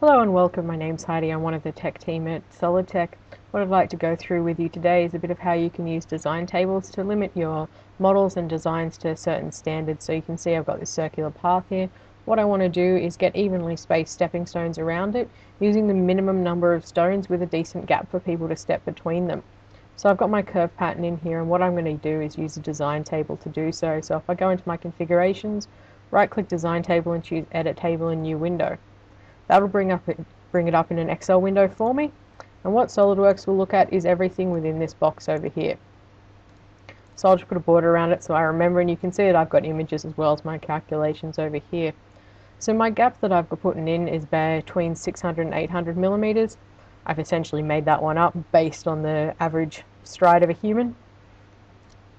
Hello and welcome. My name's Heidi. I'm one of the tech team at Solidtec. What I'd like to go through with you today is a bit of how you can use design tables to limit your models and designs to certain standards. So you can see I've got this circular path here. What I want to do is get evenly spaced stepping stones around it using the minimum number of stones with a decent gap for people to step between them. So I've got my curve pattern in here, and what I'm going to do is use a design table to do so. So if I go into my configurations, right click design table and choose edit table in new window. That'll bring it up in an Excel window for me. And what SolidWorks will look at is everything within this box over here. So I'll just put a border around it so I remember, and you can see that I've got images as well as my calculations over here. So my gap that I've got putting in is between 600 and 800 millimeters. I've essentially made that one up based on the average stride of a human.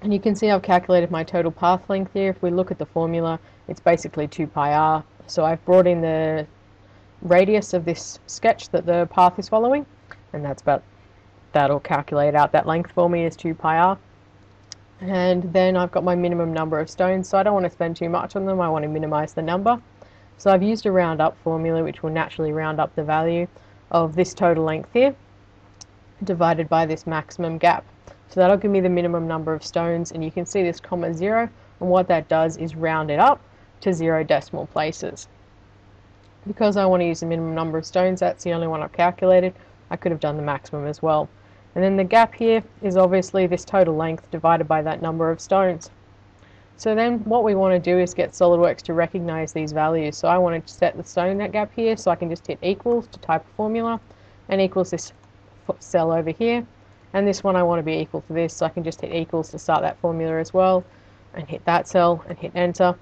And you can see I've calculated my total path length here. If we look at the formula, it's basically 2 pi r. So I've brought in the radius of this sketch that the path is following, and that'll calculate out that length for me is 2 pi r. And then I've got my minimum number of stones, so I don't want to spend too much on them. I want to minimize the number. So I've used a round up formula which will naturally round up the value of this total length here divided by this maximum gap. So that'll give me the minimum number of stones, and you can see this comma 0, and what that does is round it up to 0 decimal places. Because I want to use the minimum number of stones, that's the only one I've calculated. I could have done the maximum as well. And then the gap here is obviously this total length divided by that number of stones. So then what we want to do is get SolidWorks to recognize these values. So I want to set the stone net gap here, so I can just hit equals to type a formula, and equals this cell over here. And this one I want to be equal to this, so I can just hit equals to start that formula as well, and hit that cell and hit enter.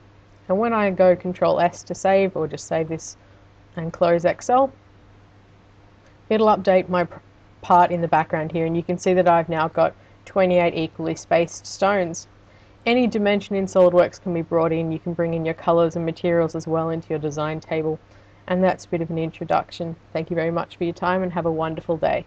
And when I go Control S to save, or just save this and close Excel, it'll update my part in the background here, and you can see that I've now got 28 equally spaced stones. Any dimension in SolidWorks can be brought in. You can bring in your colors and materials as well into your design table, and that's a bit of an introduction. Thank you very much for your time, and have a wonderful day.